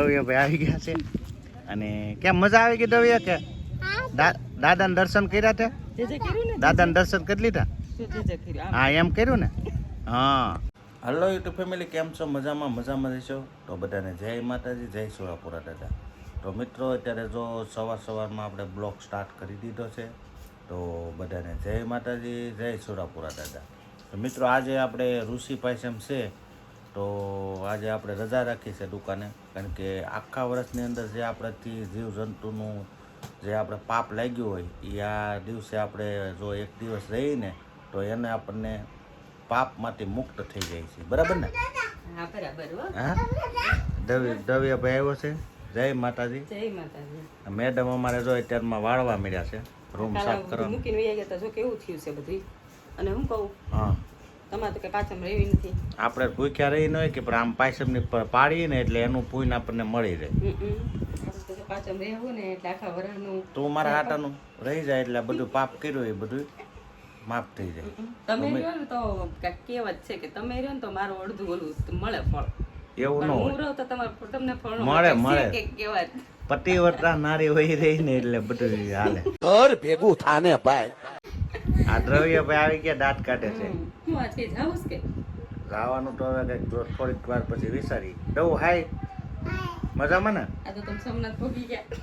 દવિયાભાઈ આવી ગયા છે અને કેમ મજા આવી ગઈ દવિયા કે દાદાને દર્શન કર્યા હતા? દાદાને દર્શન કરી લીધા? હા એમ કર્યું ને. હા હલો યુટ્યુબ ફેમિલી, કેમ છો? મજામાં રહેશો? તો બધાને જય માતાજી, જય સોરાપુરા દાદા. તો મિત્રો અત્યારે જો સવારમાં આપણે બ્લોગ સ્ટાર્ટ કરી દીધો છે. તો બધાને જય માતાજી, જય સોરાપુરા દાદા. તો મિત્રો આજે આપણે ઋષિ પાયસમ છે, તો આજે આપણે રજા રાખી છે દુકાને, કારણ કે આખા વર્ષની અંદર જે આપણાથી જીવજંતુનું જે આપણે પાપ લાગ્યું હોય એ આ દિવસે આપણે જો એક દિવસ રહીને તો એને આપણને પાપમાંથી મુક્ત થઈ જાય છે. બરાબર ને? હા બરાબર. હા દવિયાભાઈ આવ્યો છે. જય માતાજી. જય માતાજી. મેડમ અમારે જો અત્યારમાં વાળવા મળ્યા છે, રૂમ સાફ કરવા મૂકીને વહી ગયા. જો કેવું થયું છે બધી. અને હું કહું, હા તમારે તો કઈ પાછળ રહેવી નથી. આપણે ભૂખ્યા રહી ન હોય કે પણ આમ પાયસમની પાડીએ ને એટલે એનું પૂન આપણને મળી રહે. પાછળ રહેવું ને એટલે આખા વરાનું તું મારા હાટાનું રહી જાય એટલે બધું પાપ કર્યું એ બધું માફ થઈ જાય. તમે રહ્યો ને તો કહેવત છે કે તમે રહ્યો ને તો મારું અડધું ઓલું મળે ફળ. એવું ન હું હોય, રહું તો તમને ફળ મળે. કહેવત પતિવ્રતા નારી વહી રહી ને એટલે બધું હાલે. ઘર ભેગું થાને ભાઈ. આ દ્રવ્યભાઈ આવી ગયા, દાંત કાઢે છે. હું આજે જાઉં કે જવાનું તો હવે કંઈક થોડીક વાર પછી વિચારી દઉં. હાય મજામાં ને? આ તો તમે સોમનાથ ભોગી ગયા.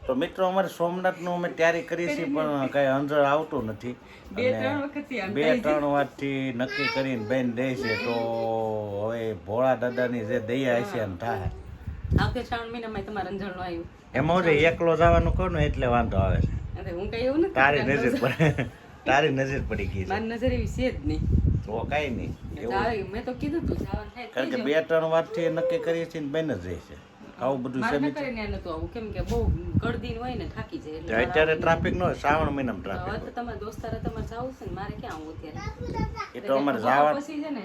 તો મિત્રો અમારે સોમનાથનું અમે તૈયારી કરી છે પણ કઈ અંજળ આવતું નથી. 2-3 વારથી નક્કી કરીને બેન દે છે, તો હવે ભોળા દાદાની જે દયા હશે એમ થાય. આવતે શ્રાવણ મહિનામાં તમારે અંજળ નો આવ્યું એમાં હું એકલો જવાનું કહું ને એટલે વાંધો આવે છે. હું કઈ એવું નથી. તારી નજર પડી ગઈ છે. મારી નજર એવી છે જ નહીં. તો કઈ નહીં મેં તો કીધું તું જવાનું થાય. કારણ કે 2-3 વારથી નક્કી કરીએ છીએ બેન જ રહેશે. આવું બધું છે મારે કરીને નતું આવું, કેમ કે બહુ ગળદી હોય ને થાકી જાય એટલે અત્યારે ટ્રાફિક ન હોય, શ્રાવણ મહિનામાં ટ્રાફિક હવે તો તમારા દોસ્તારે તમારે જાવું છે ને મારે ક્યાં આવું અત્યારે? એ તો અમારે જવા પછી છે ને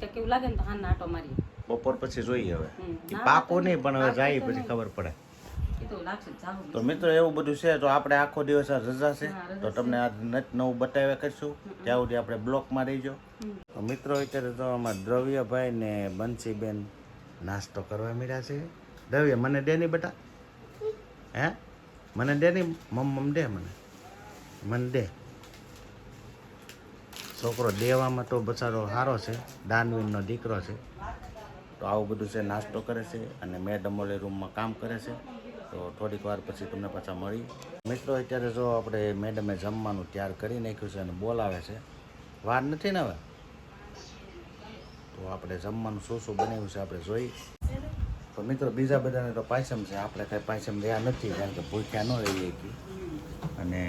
કે કેવું લાગે ને તો હા નાટો મારી બપોર પછી જોઈએ. હવે પાકો નહીં પણ હવે જાય પછી ખબર પડે. એ તો લાગશે જાવું. તો મિત્રો એવું બધું છે. તો આપણે આખો દિવસ આ રજા છે, તો તમને આ નવું બતાવ્યા કરશું. ત્યાં સુધી આપણે બ્લોકમાં રહીજો. તો મિત્રો અત્યારે તો આમાં દ્રવ્યભાઈ ને બંસીબેન નાસ્તો કરવા મળ્યા છે. દ્રવ્ય મને દે ની બેટા, હે મને દે ની, મમ દે મને દે. છોકરો દેવામાં તો બચારો સારો છે, દાનવીરનો દીકરો છે. તો આવું બધું છે, નાસ્તો કરે છે અને મેડમ ઓલે રૂમમાં કામ કરે છે. તો થોડીક વાર પછી તમને પાછા મળી. મિત્રો અત્યારે જો આપણે મેડમે જમવાનું તૈયાર કરી નાખ્યું છે અને બોલાવે છે. વાર નથી ને હવે, તો આપણે જમવાનું શું બનાવ્યું છે આપણે જોઈ. તો મિત્રો બીજા બધાને તો પાયસમ છે, આપણે કાંઈ પાયસમ રહ્યા નથી કારણ કે ભૂખ્યા ન રહીએ કે. અને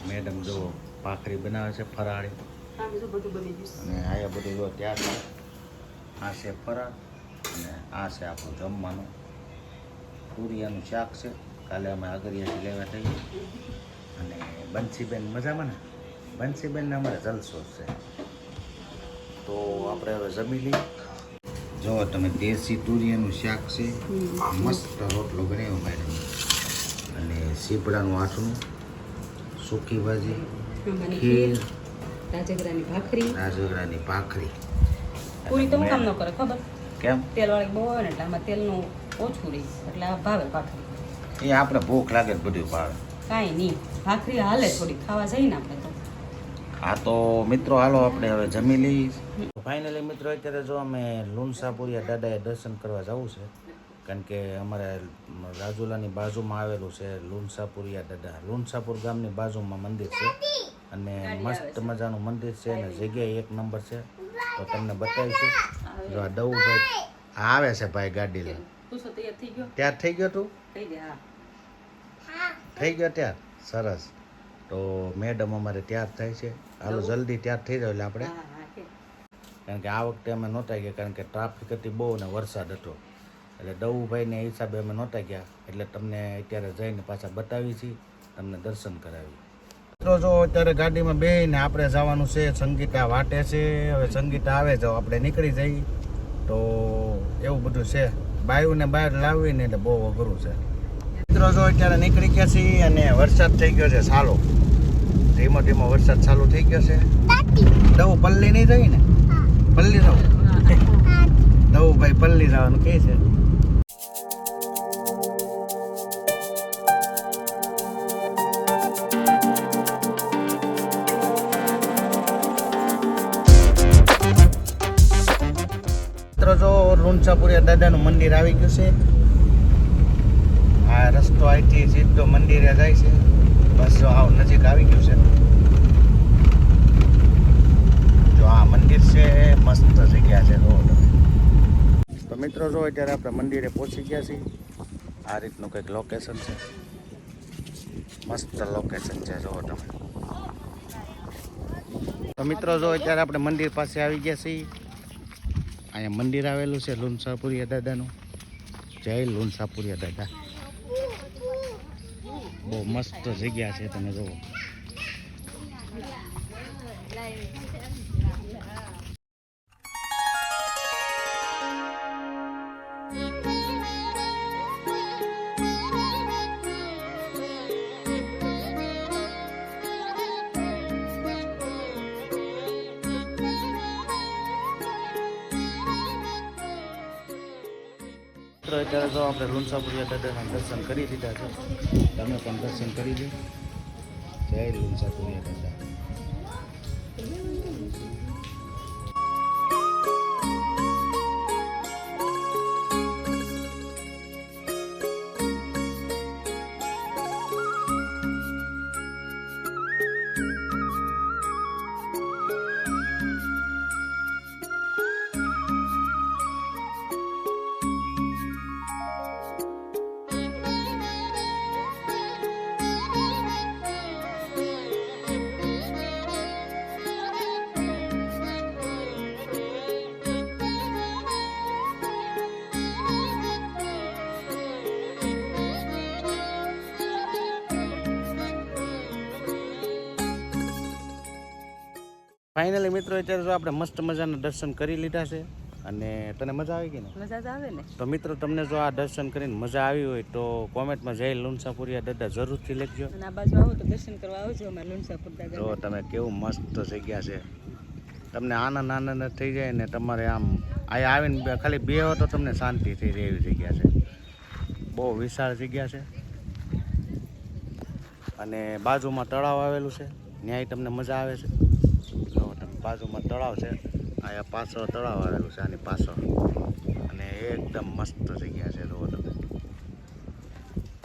મેડમ જો ભાખરી બનાવે છે ફરાળી, અને આ બધું જો તૈયાર છે. આ છે ફરાળ અને આ છે આપણું જમવાનું. પૂરિયાનું શાક છે, કાલે અમે આગળિયાથી લેવા થઈએ. અને બંસીબેન મજામાં ને? બંસીબેનને અમારે જલસો છે. તો આપણે હવે જમી લઈએ. જો તમે દેશી તુરિયાનું શાક છે, મસ્ત રોટલો બનાવ્યો મેડમ, અને સીપડાનું આઠનું, સૂકી ભાજી, ખીર, રાજગરાની ભાખરી. પૂરી તો હું કામ ન કરે ખબર? કેમ? તેલ વાળી બહુ હોય ને એટલે આમાં તેલનું ઓછું રહે એટલે આ ભાવે ભાખરી. એ આપણે ભૂખ લાગે બધું ભાવે. કાંઈ નહીં, ભાખરી હાલે થોડી ખાવા જઈએ ને આપણે તો. હા તો મિત્રો હાલો આપણે હવે જમી લઈએ. ફાઇનલી મિત્રો અત્યારે જો અમે લુણસાપુરિયા દાદાએ દર્શન કરવા જવું છે, કારણ કે અમારે રાજુલાની બાજુમાં આવેલું છે લુણસાપુરિયા દાદા. લુણસાપુર ગામની બાજુમાં મંદિર છે અને મસ્ત મજાનું મંદિર છે અને જગ્યાએ 1 નંબર છે. તો તમને બતાવીશું. જો આ દવુભાઈ આવે છે ભાઈ ગાડી લઈને. તું શું તૈયાર થઈ ગયો? ત્યાર થઈ ગયો તું? થઈ ગયા. થઈ ગયો ત્યાર? સરસ. તો મેડમ અમારે તૈયાર થાય છે. હાલો જલ્દી તૈયાર થઈ જાવ એટલે આપણે, કારણ કે આ વખતે અમે નહોતા ગયા કારણ કે ટ્રાફિક હતી બહુ ને વરસાદ હતો, એટલે દવુભાઈને હિસાબે અમે નહોતા ગયા. એટલે તમને અત્યારે જઈને પાછા બતાવી છીએ, તમને દર્શન કરાવી. મિત્રો જો અત્યારે ગાડીમાં બેસીને આપણે જવાનું છે સંગીતા વાટે છે. હવે સંગીતા આવે જો આપણે નીકળી જઈએ. તો એવું બધું છે, બાયુને બહાર લાવીને એટલે બહુ અઘરું છે. મિત્રો જો અત્યારે નીકળી ગયા છીએ અને વરસાદ થઈ ગયો છે ચાલો, ધીમો ધીમો વરસાદ ચાલુ થઈ ગયો છે. દવું પલ્લી નહીં જઈ ને? પલ્લી જવું? દવું ભાઈ પલ્લી જવાનું કહે છે. લુણસાપુરિયા દાદાનું મંદિર આવી ગયું છે. આ રસ્તો અહીંથી સીધો મંદિરે જાય છે. બસ જો આવ નજીક આવી ગયું છે. જો આ મંદિર છે, મસ્ત જગ્યા છે. તો મિત્રો જો અત્યારે આપણે મંદિરે પહોંચી ગયા છીએ. આ રીતનું કંઈક લોકેશન છે, મસ્ત લોકેશન છે. જુઓ તમે. તો મિત્રો જો અત્યારે આપણે મંદિર પાસે આવી ગયા છીએ. અહીંયા મંદિર આવેલું છે લુણસાપુરિયા દાદાનું. જય લુણસાપુરિયા દાદા. બહુ મસ્ત જગ્યા છે, તમે જુઓ. અત્યારે તો આપણે લુણસાપુરિયા દાદાના દર્શન કરી દીધા છે. તમે પણ દર્શન કરી લો. જય લુણસાપુરિયા દાદા. ફાઇનલી મિત્રો અત્યારે જો આપણે મસ્ત મજાના દર્શન કરી લીધા છે. અને તને મજા આવી ગઈ ને? મજા જ આવે ને. તો મિત્રો તમને જો આ દર્શન કરીને મજા આવી હોય તો કોમેન્ટમાં જય લુણસાપુરિયા દાદા જરૂરથી લખજો. અને આ બાજુ આવો તો દર્શન કરવા આવજો અમારા લુણસાપુર દાદા. જો તમે કેવું મસ્ત જગ્યા છે. તમને આનંદ થઈ જાય ને. તમારે આમ અહીંયા આવીને ખાલી બેહો તો તમને શાંતિ થઈ રહે એવી જગ્યા છે. બહુ વિશાળ જગ્યા છે. અને બાજુમાં તળાવ આવેલું છે, ન્યાય તમને મજા આવે છે. બાજુમાં તળાવ છે, અહીંયા પાછળ તળાવ આવેલું છે, આની પાછળ. અને એકદમ મસ્ત જગ્યા છે. જુઓ તમે.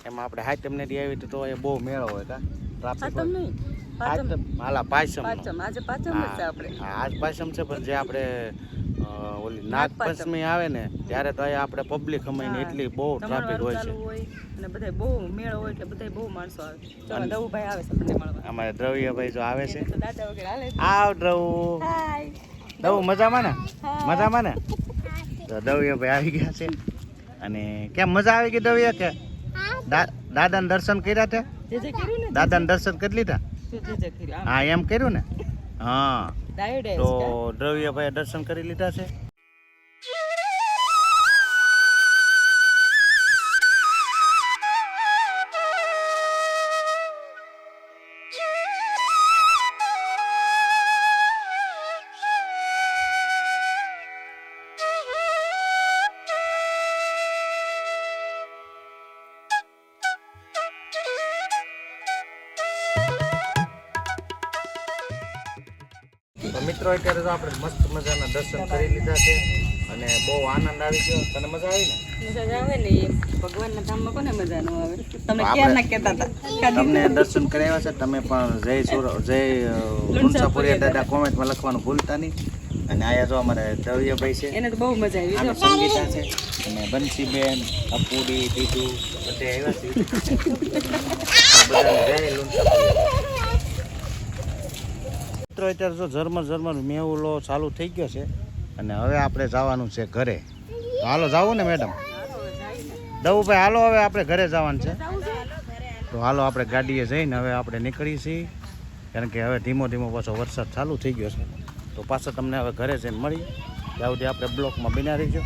એમાં આપણે હાથમને દી આવી તો એ બહુ મેળો હોય કા ટ્રાફિક હાલા પાયસમ. આજે પાચમ છે આપણે. આજ પાયસમ છે, પણ જે આપણે ઓલી નાગપંચમી આવે ને ત્યારે તો અહીંયા આપણે પબ્લિક અમાઈને એટલી બહુ ટ્રાફિક હોય છે. અને બધા બહુ મેળો હોય એટલે બધા બહુ માણસો આવે. ચલો દ્રવભાઈ આવે છે મને મળવા. અમારે દ્રવ્યભાઈ જો આવે છે. તો દાદા વગર હાલે. આવ દ્રવ. હાય. દ્રવ મજામાં ને? મજામાં ને? તો દ્રવ્યભાઈ આવી ગયા છે. અને કેમ મજા આવી ગઈ દ્રવ્ય કે? દાદાને દર્શન કર્યા તે? જે કર્યું ને. દાદાને દર્શન કરી લીધા? જે કર્યું. હા એમ કર્યું ને. હા ડાયોડાઈઝ તો દ્રવ્યભાઈ દર્શન કરી લીધા છે. તો મિત્રો અત્યારે તો આપણે મસ્ત મજાના દર્શન કરી લીધા છે. અને બહુ આનંદ આવી ગયો. તને મજા આવી ને? મજા જ આવે ને. ભગવાનના ધામમાં કોને મજા ન આવે? તમે ક્યાં ના કહેતા હતા? તમને દર્શન કરાવ્યા છે. તમે પણ જય લુણસાપુરિયા દાદા કોમેન્ટમાં લખવાનું ભૂલતા નહીં. અને આયા જો અમારે દ્રવ્યભાઈ છે, એને તો બહુ મજા આવી. આમે સંગીતા છે, અને બંસીબેન, અપુડી, દીદુ બધે આવ્યા છે. બધાને જય લુણસાપુરિયા. મિત્રો અત્યારે જો ઝરમર મેહુલો ચાલુ થઈ ગયો છે. અને હવે આપણે જવાનું છે ઘરે. તો હાલો જાવું ને મેડમ? દવુભાઈ હાલો હવે આપણે ઘરે જવાનું છે. તો હાલો આપણે ગાડીએ જઈને હવે આપણે નીકળી છીએ. કારણ કે હવે ધીમો પાછો વરસાદ ચાલુ થઈ ગયો છે. તો પાછો તમને હવે ઘરે જઈને મળી ત્યાં સુધી આપણે બ્લોકમાં બિના રહીજો.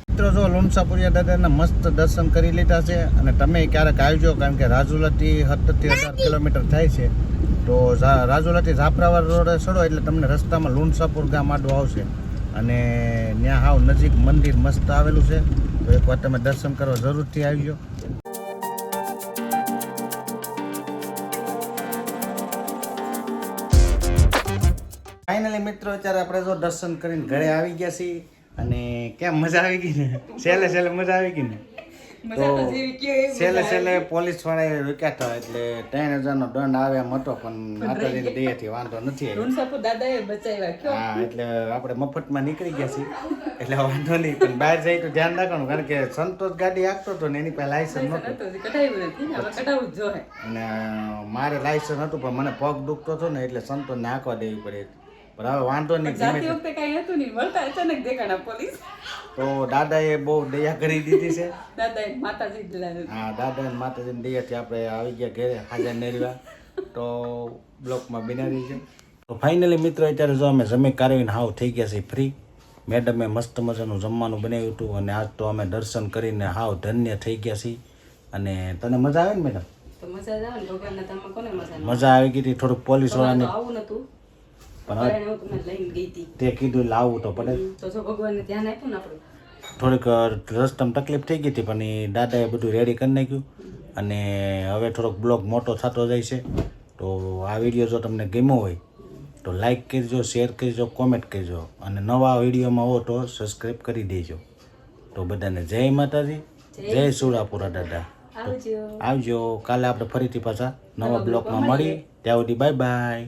મિત્રો જો લુણસાપુરિયા દાદાના મસ્ત દર્શન કરી લીધા છે. અને તમે ક્યારેક આવજો, કારણ કે રાજુલાથી 17-18 કિલોમીટર થાય છે. તો રાજુલાથી જાફરાબાદ રોડે ચડો એટલે તમને રસ્તામાં લુણસાપુર ગામ આડું આવશે. અને ત્યાં હાવ નજીક મંદિર મસ્ત આવેલું છે. તો એકવાર તમે દર્શન કરવા જરૂરથી આવજો. ફાઇનલી મિત્રો અત્યારે આપણે જો દર્શન કરીને ઘરે આવી ગયા છીએ. અને કેમ મજા આવી ગઈ ને છેલ્લે મજા આવી ગઈ ને મજા તો જેવી કયો એવી છેલ્લે પોલીસ વાળાએ રોક્યા હતા એટલે 3000 નો દંડ આવે એમ હતો પણ માતાજીની દયાથી વાંધો નથી આવ્યો. ઢૂંઢસાપુર દાદાએ બચાવ્યા કયો હા એટલે આપણે મફતમાં નીકળી ગયા છીએ એટલે વાંધો નહીં પણ બહાર જઈ તો ધ્યાન રાખવાનું કારણ કે સંતોષ ગાડી આપતો હતો ને એની પાસે લાયસન્સ નહોતું નતો કઢાવ્યું નથી ને હવે કઢાવવું જ જોઈએ. અને મારે લાયસન્સ હતું પણ મને પગ દુખતો હતો ને એટલે સંતોષને હાંકવા દેવી પડે પણ હવે વાંધો નહીં જાતી વખતે કાંઈ હતું નહીં મળતા અચાનક દેખાણા પોલીસ તો દાદાએ બહુ દયા કરી દીધી છે. દાદાએ માતાજી જ હા દાદા અને માતાજીની દયાથી આપણે આવી ગયા ઘરે હાજર નેરવા તો બ્લોકમાં બિનારી છે. તો ફાઇનલી મિત્રો અત્યારે જો અમે જમી કાઢીને હાવ થઈ ગયા છીએ ફ્રી. મેડમે મસ્ત મજાનું જમવાનું બનાવ્યું હતું અને આજ તો અમે દર્શન કરીને હાવ ધન્ય થઈ ગયા છીએ. અને તને મજા આવે ને મેડમ? તો મજા જ આવે ને ભગવાનના ધામમાં કોને મજા ન આવે? મજા આવી ગઈ હતી. થોડુંક પોલીસ વાળાને તો આવું નતું પણ હવે પણ હું તમને લઈને ગઈ હતી તે કીધું લાવવું તો પડે. તો જો ભગવાનને ધ્યાન આપ્યું ને આપણું થોડીક રસ્તામાં તકલીફ થઈ ગઈ હતી પણ એ દાદાએ બધું રેડી કરી નાખ્યું અને હવે થોડોક બ્લોગ મોટો થતો જાય છે. તો આ વિડીયો જો તમને ગમ્યો હોય તો લાઈક કરજો, શેર કરજો, કોમેન્ટ કરજો અને નવા વિડીયોમાં હો તો સબસ્ક્રાઈબ કરી દેજો. તો બધાને જય માતાજી, જય સુરાપુરા દાદા. આવજો. આવજો. કાલે આપણે ફરીથી પાછા નવા બ્લોગમાં મળીએ. ત્યાં સુધી બાય બાય.